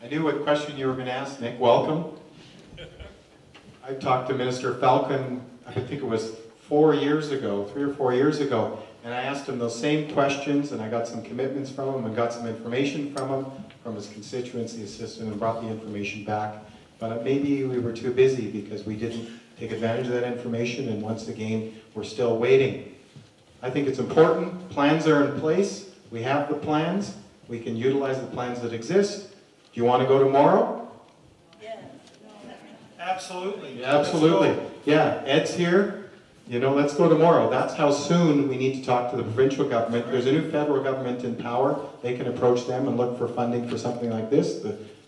I knew what question you were going to ask, Nick. Welcome. I talked to Minister Falcon, I think it was 4 years ago, 3 or 4 years ago, and I asked him those same questions, and I got some commitments from him and got some information from him, from his constituency assistant, and brought the information back. But maybe we were too busy because we didn't take advantage of that information, and once again, we're still waiting. I think it's important. Plans are in place. We have the plans. We can utilize the plans that exist. Do you want to go tomorrow? Yes. Absolutely. Yeah, absolutely. Yeah, Ed's here. You know, let's go tomorrow. That's how soon we need to talk to the provincial government. There's a new federal government in power. They can approach them and look for funding for something like this.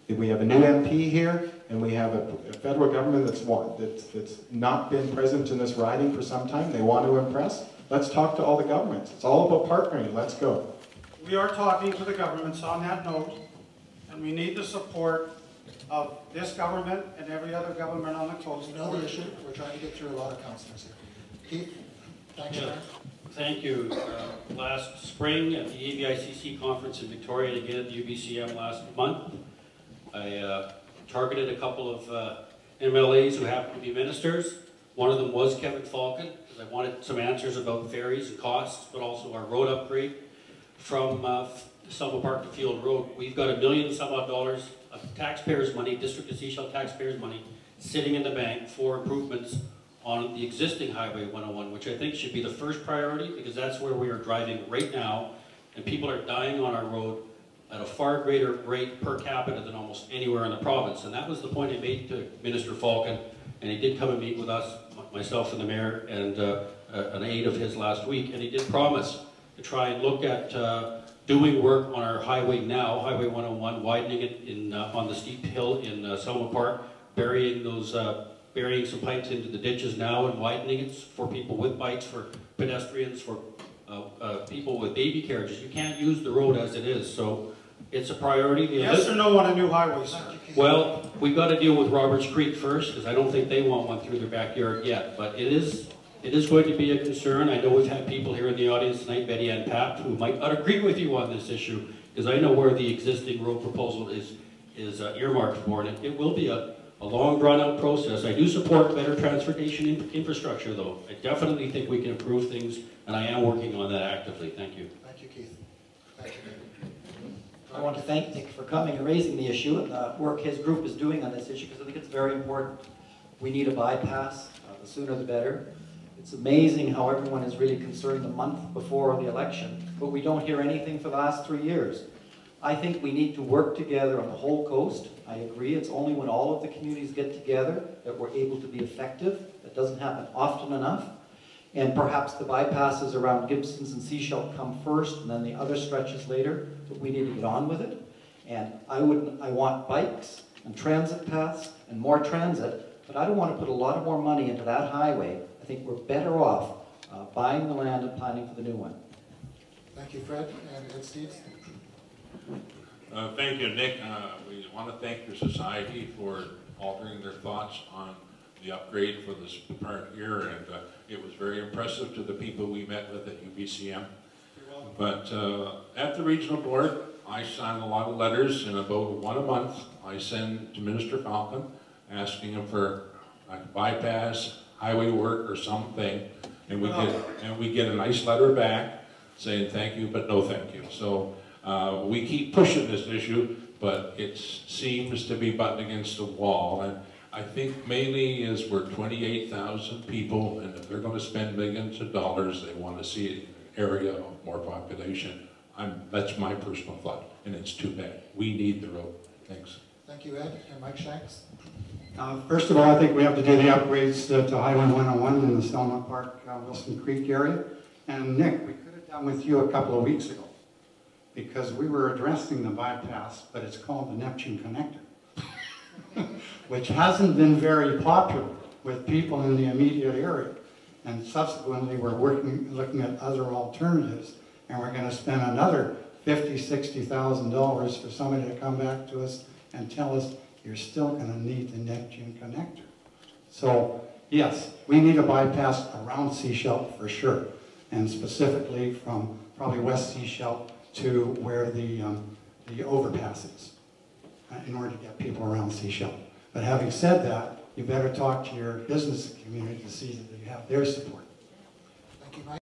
We have a new MP here, and we have a federal government that's not been present in this riding for some time. They want to impress. Let's talk to all the governments. It's all about partnering. Let's go. We are talking to the governments on that note, and we need the support of this government and every other government on the coast. You know the issue. We're trying to get through a lot of councillors here. Keith, thanks, yeah. Thank you. Last spring at the ABICC conference in Victoria, and again at the UBCM last month, I targeted a couple of MLAs who happen to be ministers. One of them was Kevin Falcon, because I wanted some answers about ferries and costs, but also our road upgrade from Selma Park to Field Road. We've got $1 million some odd of taxpayers' money, District of Sechelt taxpayers' money, sitting in the bank for improvements on the existing Highway 101, which I think should be the first priority, because that's where we are driving right now, and people are dying on our road at a far greater rate per capita than almost anywhere in the province. And that was the point I made to Minister Falcon, and he did come and meet with us, myself and the mayor, and an aide of his last week, and he did promise to try and look at doing work on our highway now, Highway 101, widening it on the steep hill in Selma Park, burying some pipes into the ditches now and widening it for people with bikes, for pedestrians, for people with baby carriages. You can't use the road as it is, so it's a priority. Yes or no on a new highway, sir? Well, we've got to deal with Roberts Creek first, because I don't think they want one through their backyard yet, but it is going to be a concern. I know we've had people here in the audience tonight, Betty Ann Papp, who might not agree with you on this issue, because I know where the existing road proposal is earmarked for, and it will be a long, drawn-out process. I do support better transportation infrastructure, though. I definitely think we can improve things, and I am working on that actively. Thank you. Thank you, Keith. Thank you, David. I want to thank Nick for coming and raising the issue and the work his group is doing on this issue, because I think it's very important. We need a bypass. The sooner the better. It's amazing how everyone is really concerned the month before the election, but we don't hear anything for the last 3 years. I think we need to work together on the whole coast. I agree, it's only when all of the communities get together that we're able to be effective. That doesn't happen often enough. And perhaps the bypasses around Gibsons and Sechelt come first, and then the other stretches later, but we need to get on with it. And I want bikes and transit paths and more transit, but I don't want to put a lot of more money into that highway. I think we're better off buying the land and planning for the new one. Thank you, Fred. And Ed Steves. Thank you, Nick. We want to thank your society for altering their thoughts on the upgrade for this part here, and it was very impressive to the people we met with at UBCM. But at the regional board, I signed a lot of letters, and about one a month I send to Minister Falcon asking him for a bypass, highway work, or something, and we get a nice letter back saying thank you, but no thank you. So we keep pushing this issue, but it seems to be butting against the wall. And I think mainly is we're 28,000 people, and if they're going to spend millions of dollars, they want to see an area of more population. That's my personal thought, and it's too bad. We need the road. Thanks. Thank you, Ed. And Mike Shanks. First of all, I think we have to do the upgrades to Highway 101 in the Selma Park, Wilson Creek area. And Nick, we could have done with you a couple of weeks ago, because we were addressing the bypass, but it's called the Neptune Connector, which hasn't been very popular with people in the immediate area. And subsequently, we're looking at other alternatives, and we're going to spend another $50,000, $60,000 for somebody to come back to us and tell us you're still going to need the Neptune Connector. So yes, we need a bypass around Sechelt for sure, and specifically from probably West Sechelt to where the overpass is. in order to get people around Sechelt. But having said that, you better talk to your business community to see that you have their support. Thank you, Mike.